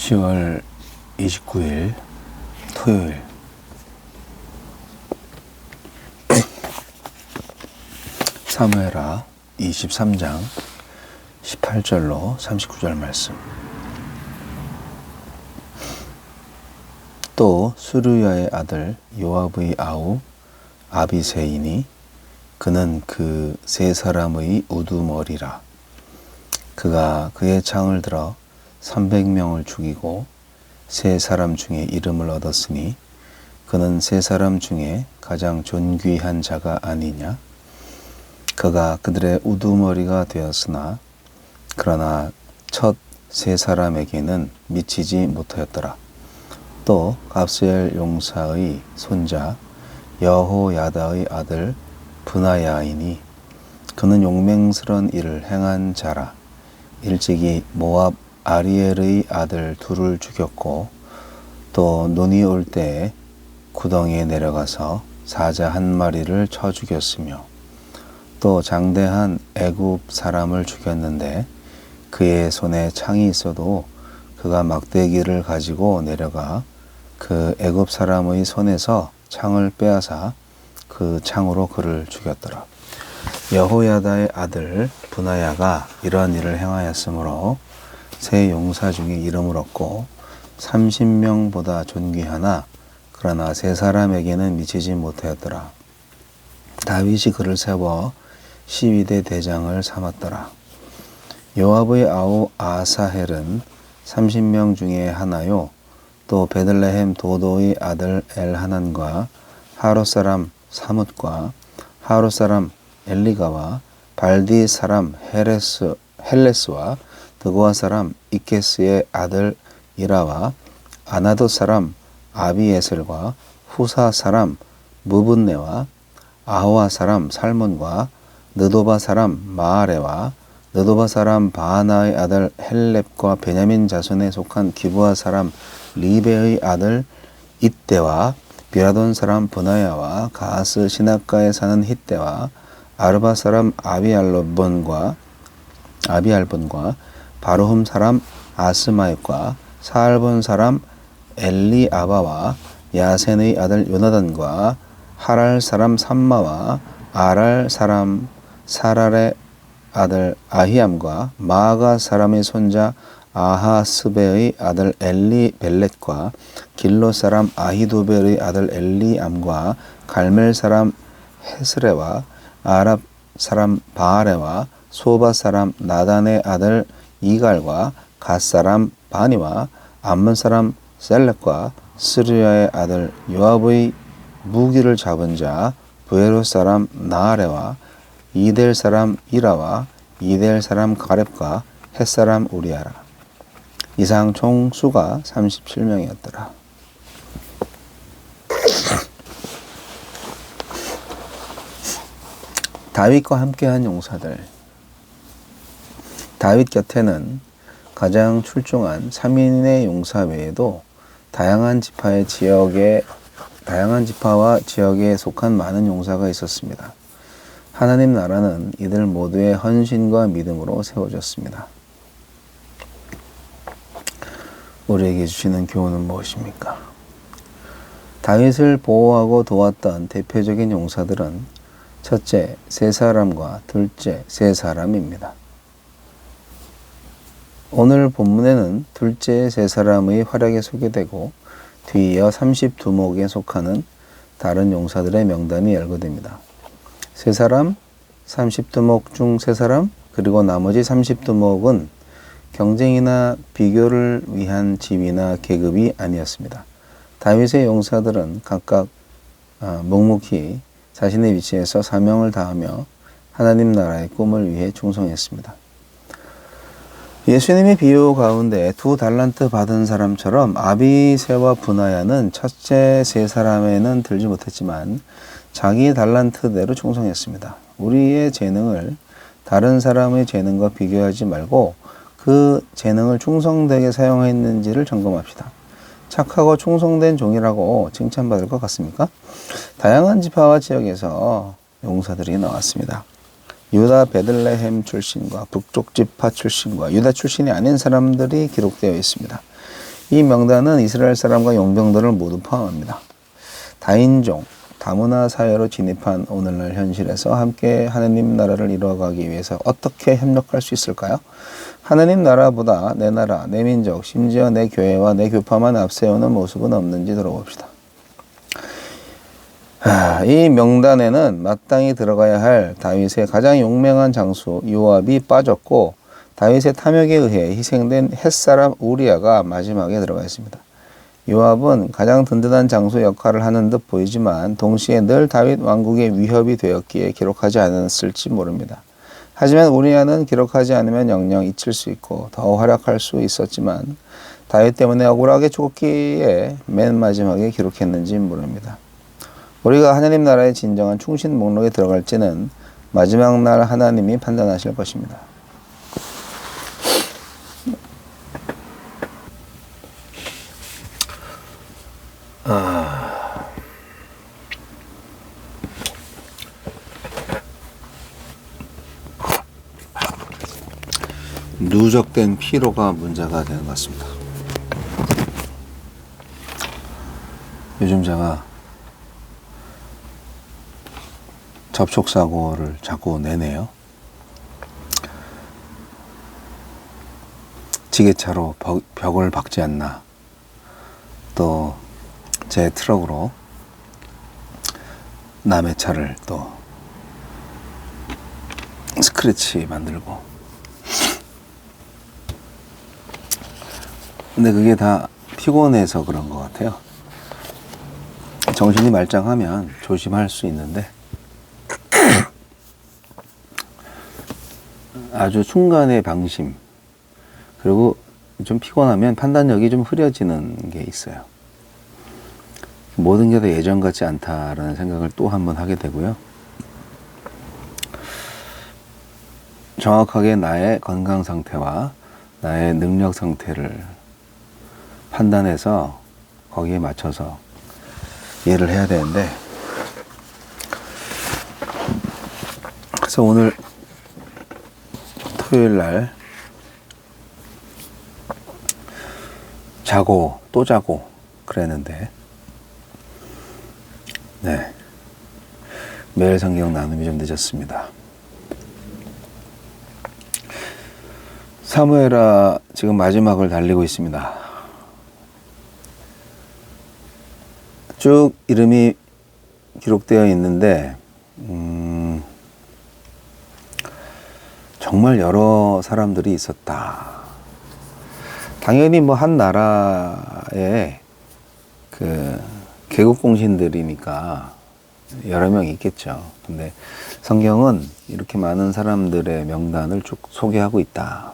10월 29일 토요일. 사무엘하 23장 18절로 39절 말씀. 또 수르야의 아들 요압의 아우 아비새이니 그는 그 세 사람의 우두머리라. 그가 그의 창을 들어 300명을 죽이고 세 사람 중에 이름을 얻었으니 그는 세 사람 중에 가장 존귀한 자가 아니냐. 그가 그들의 우두머리가 되었으나 그러나 첫 세 사람에게는 미치지 못하였더라. 또 갑스엘 용사의 손자 여호야다의 아들 브나야이니 그는 용맹스런 일을 행한 자라. 일찍이 모압 아리엘의 아들 둘을 죽였고 또 눈이 올 때에 구덩이에 내려가서 사자 한 마리를 쳐 죽였으며 또 장대한 애굽 사람을 죽였는데 그의 손에 창이 있어도 그가 막대기를 가지고 내려가 그 애굽 사람의 손에서 창을 빼앗아 그 창으로 그를 죽였더라. 여호야다의 아들 브나야가 이러한 일을 행하였으므로 세 용사 중에 이름을 얻고 30명보다 존귀하나 그러나 세 사람에게는 미치지 못하였더라. 다윗이 그를 세워 12대 대장을 삼았더라. 요압의 아우 아사헬은 30명 중에 하나요. 또 베들레헴 도도의 아들 엘하난과 하롯 사람 사뭇과 하롯 사람 엘리가와 발디 사람 헬레스와 드고아 사람 이케스의 아들 이라와 아나돗 사람 아비에셀과 후사 사람 무분네와 아호아 사람 살몬과 느도바 사람 마아레와 느도바 사람 바하나의 아들 헬렙과 베냐민 자손에 속한 기브아 사람 리베의 아들 이때와 비라돈 사람 브나야와 가스 시냇가에 사는 히때와 아르바 사람 아비알본과 바르훔 사람 아스마엡과 사알본 사람 엘리아바와 야센의 아들 요나단과 하랄 사람 삼마와 아랄 사람 사랄의 아들 아히암과 마아가 사람의 손자 아하스베의 아들 엘리벨렛과 길로 사람 아히도벨의 아들 엘리암과 갈멜 사람 헤스레와 아랍 사람 바아레와 소바 사람 나단의 아들 이갈과 갓 사람 바니와 암몬 사람 셀렉과 스르야의 아들 요압의 무기를 잡은 자 부에롯 사람 나아레와 이델 사람 이라와 이델 사람 가렙과 헷 사람 우리아라. 이상 총 수가 37명이었더라. 다윗과 함께한 용사들. 다윗 곁에는 가장 출중한 3인의 용사 외에도 다양한 지파와 지역에 속한 많은 용사가 있었습니다. 하나님 나라는 이들 모두의 헌신과 믿음으로 세워졌습니다. 우리에게 주시는 교훈은 무엇입니까? 다윗을 보호하고 도왔던 대표적인 용사들은 첫째, 세 사람과 둘째, 세 사람입니다. 오늘 본문에는 둘째 세 사람의 활약이 소개되고 뒤이어 32목에 속하는 다른 용사들의 명단이 열거됩니다. 세 사람, 32목 중 세 사람, 그리고 나머지 32목은 경쟁이나 비교를 위한 지위나 계급이 아니었습니다. 다윗의 용사들은 각각 묵묵히 자신의 위치에서 사명을 다하며 하나님 나라의 꿈을 위해 충성했습니다. 예수님의 비유 가운데 2달란트 받은 사람처럼 아비새와 브나야는 첫째 세 사람에는 들지 못했지만 자기의 달란트대로 충성했습니다. 우리의 재능을 다른 사람의 재능과 비교하지 말고 그 재능을 충성되게 사용했는지를 점검합시다. 착하고 충성된 종이라고 칭찬받을 것 같습니까? 다양한 지파와 지역에서 용사들이 나왔습니다. 유다 베들레헴 출신과 북쪽 지파 출신과 유다 출신이 아닌 사람들이 기록되어 있습니다. 이 명단은 이스라엘 사람과 용병들을 모두 포함합니다. 다인종, 다문화 사회로 진입한 오늘날 현실에서 함께 하느님 나라를 이루어가기 위해서 어떻게 협력할 수 있을까요? 하느님 나라보다 내 나라, 내 민족, 심지어 내 교회와 내 교파만 앞세우는 모습은 없는지 들어봅시다. 이 명단에는 마땅히 들어가야 할 다윗의 가장 용맹한 장수 요압이 빠졌고, 다윗의 탐욕에 의해 희생된 햇사람 우리아가 마지막에 들어가 있습니다. 요압은 가장 든든한 장수 역할을 하는 듯 보이지만 동시에 늘 다윗 왕국의 위협이 되었기에 기록하지 않았을지 모릅니다. 하지만 우리아는 기록하지 않으면 영영 잊힐 수 있고 더 활약할 수 있었지만 다윗 때문에 억울하게 죽었기에 맨 마지막에 기록했는지 모릅니다. 우리가 하나님 나라의 진정한 충신 목록에 들어갈지는 마지막 날 하나님이 판단하실 것입니다. 누적된 피로가 문제가 되는 것 같습니다. 요즘 제가 접촉사고를 자꾸 내네요. 지게차로 벽을 박지 않나, 또 제 트럭으로 남의 차를 또 스크래치 만들고. 근데 그게 다 피곤해서 그런 것 같아요. 정신이 말짱하면 조심할 수 있는데 아주 순간의 방심, 그리고 좀 피곤하면 판단력이 좀 흐려지는 게 있어요. 모든 게 다 예전 같지 않다라는 생각을 또 한 번 하게 되고요. 정확하게 나의 건강 상태와 나의 능력 상태를 판단해서 거기에 맞춰서 일을 해야 되는데, 그래서 오늘 토요일 날 자고 또 자고 그랬는데, 네, 매일 성경 나눔이 좀 늦었습니다. 사무엘하 지금 마지막을 달리고 있습니다. 쭉 이름이 기록되어 있는데 정말 여러 사람들이 있었다. 당연히 뭐 한 나라에 그 개국 공신들이니까 여러 명 있겠죠. 근데 성경은 이렇게 많은 사람들의 명단을 쭉 소개하고 있다.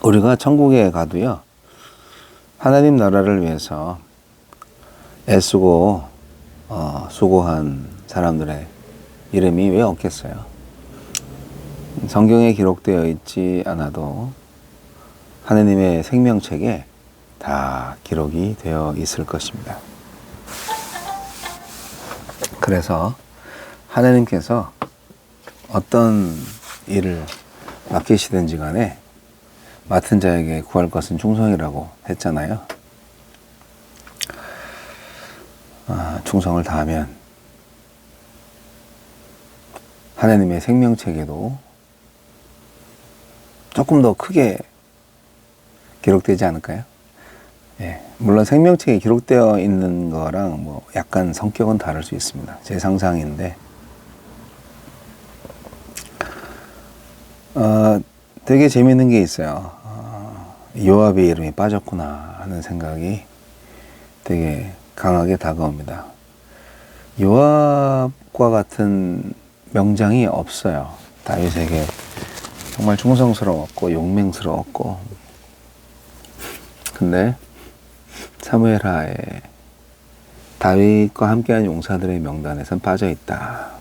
우리가 천국에 가도요, 하나님 나라를 위해서 애쓰고 수고한 사람들의 이름이 왜 없겠어요? 성경에 기록되어 있지 않아도 하나님의 생명책에 다 기록이 되어 있을 것입니다. 그래서 하나님께서 어떤 일을 맡기시든지 간에 맡은 자에게 구할 것은 충성이라고 했잖아요. 충성을 다하면 하나님의 생명책에도 조금 더 크게 기록되지 않을까요? 예, 물론 생명책에 기록되어 있는 거랑 뭐 약간 성격은 다를 수 있습니다. 제 상상인데, 되게 재밌는 게 있어요. 요압의 이름이 빠졌구나 하는 생각이 되게 강하게 다가옵니다. 요압과 같은 명장이 없어요. 다윗에게 정말 충성스러웠고 용맹스러웠고, 근데 사무엘하에 다윗과 함께한 용사들의 명단에선 빠져있다.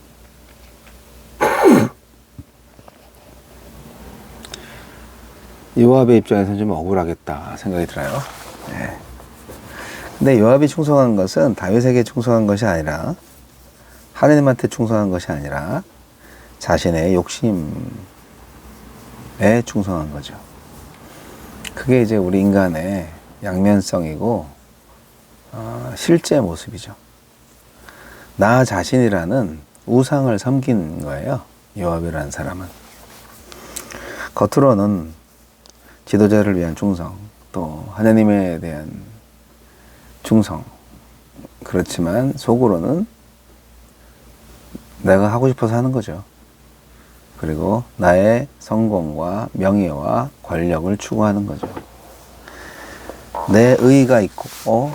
요압의 입장에서는 좀 억울하겠다 생각이 들어요. 네. 근데 요압이 충성한 것은 다윗에게 충성한 것이 아니라, 하나님한테 충성한 것이 아니라 자신의 욕심에 충성한 거죠. 그게 이제 우리 인간의 양면성이고 실제 모습이죠. 나 자신이라는 우상을 섬긴 거예요. 요압이라는 사람은. 겉으로는 지도자를 위한 충성, 또 하나님에 대한 충성. 그렇지만 속으로는 내가 하고 싶어서 하는 거죠. 그리고 나의 성공과 명예와 권력을 추구하는 거죠. 내 의의가 있고,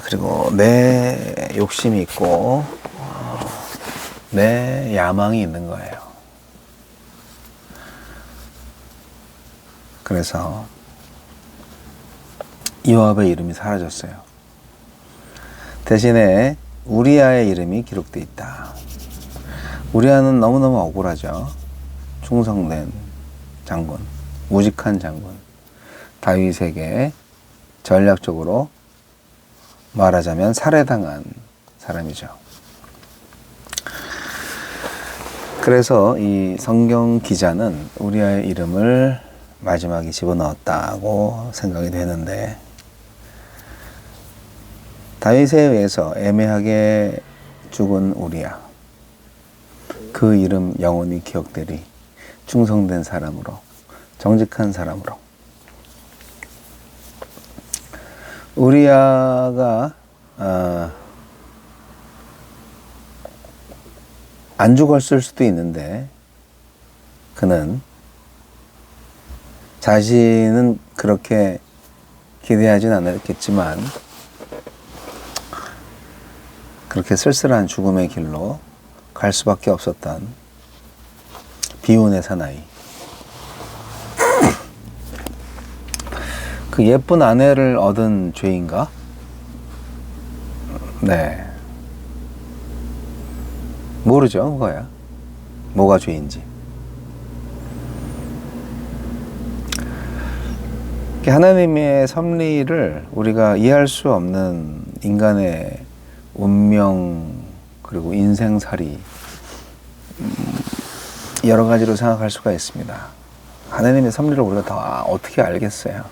그리고 내 욕심이 있고, 내 야망이 있는 거예요. 그래서 요압의 이름이 사라졌어요. 대신에 우리아의 이름이 기록되어 있다. 우리아는 너무너무 억울하죠. 충성된 장군, 우직한 장군, 다윗에게 전략적으로 말하자면 살해당한 사람이죠. 그래서 이 성경 기자는 우리아의 이름을 마지막에 집어넣었다고 생각이 되는데, 다윗에 의해서 애매하게 죽은 우리아, 그 이름 영원히 기억되리. 충성된 사람으로, 정직한 사람으로. 우리아가 안 죽었을 수도 있는데, 그는 자신은 그렇게 기대하진 않았겠지만 그렇게 쓸쓸한 죽음의 길로 갈 수밖에 없었던 비운의 사나이. 그 예쁜 아내를 얻은 죄인가? 네. 모르죠, 그거야. 뭐가 죄인지. 하나님의 섭리를 우리가 이해할 수 없는 인간의 운명, 그리고 인생살이 여러 가지로 생각할 수가 있습니다. 하나님의 섭리를 우리가 다 어떻게 알겠어요?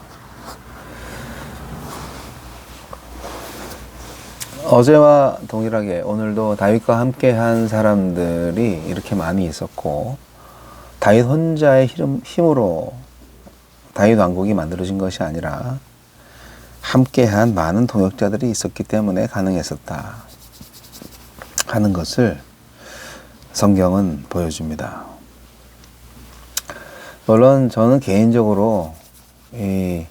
어제와 동일하게 오늘도 다윗과 함께 한 사람들이 이렇게 많이 있었고, 다윗 혼자의 힘으로 다윗 왕국이 만들어진 것이 아니라 함께한 많은 동역자들이 있었기 때문에 가능했었다 하는 것을 성경은 보여줍니다. 물론 저는 개인적으로 이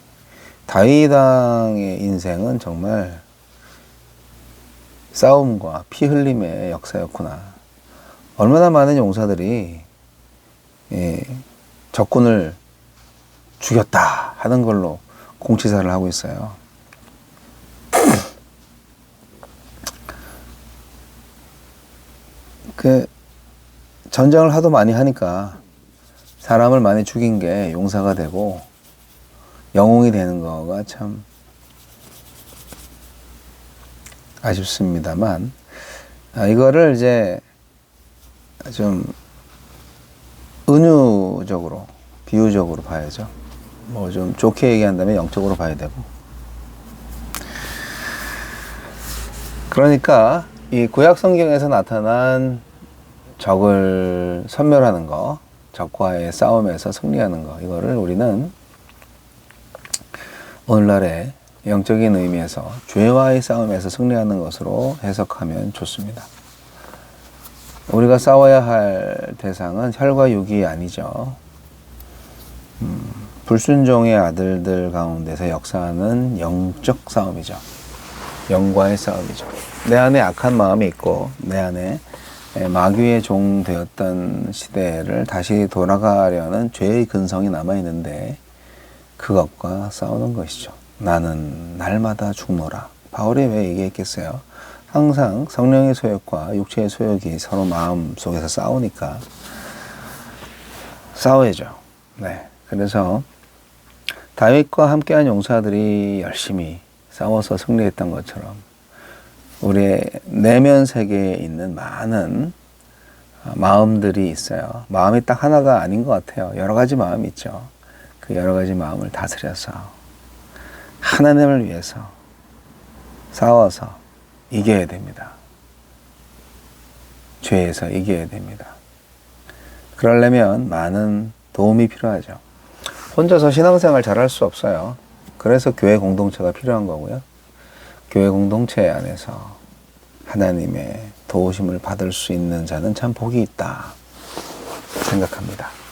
다윗 왕의 인생은 정말 싸움과 피 흘림의 역사였구나. 얼마나 많은 용사들이 적군을 죽였다 하는 걸로 공치사를 하고 있어요. 그 전쟁을 하도 많이 하니까 사람을 많이 죽인 게 용사가 되고 영웅이 되는 거가 참 아쉽습니다만, 이거를 이제 좀 은유적으로, 비유적으로 봐야죠. 뭐 좀 좋게 얘기한다면 영적으로 봐야 되고. 그러니까 이 구약 성경에서 나타난 적을 섬멸하는 거, 적과의 싸움에서 승리하는 거, 이거를 우리는 오늘날의 영적인 의미에서 죄와의 싸움에서 승리하는 것으로 해석하면 좋습니다. 우리가 싸워야 할 대상은 혈과 육이 아니죠. 불순종의 아들들 가운데서 역사하는 영적 싸움이죠. 영과의 싸움이죠. 내 안에 악한 마음이 있고 내 안에 마귀의 종 되었던 시대를 다시 돌아가려는 죄의 근성이 남아있는데 그것과 싸우는 것이죠. 나는 날마다 죽노라. 바울이 왜 얘기했겠어요? 항상 성령의 소욕과 육체의 소욕이 서로 마음 속에서 싸우니까 싸워야죠. 네. 그래서 다윗과 함께한 용사들이 열심히 싸워서 승리했던 것처럼 우리의 내면 세계에 있는 많은 마음들이 있어요. 마음이 딱 하나가 아닌 것 같아요. 여러 가지 마음이 있죠. 그 여러 가지 마음을 다스려서 하나님을 위해서 싸워서 이겨야 됩니다. 죄에서 이겨야 됩니다. 그러려면 많은 도움이 필요하죠. 혼자서 신앙생활 잘할 수 없어요. 그래서 교회 공동체가 필요한 거고요. 교회 공동체 안에서 하나님의 도우심을 받을 수 있는 자는 참 복이 있다 생각합니다.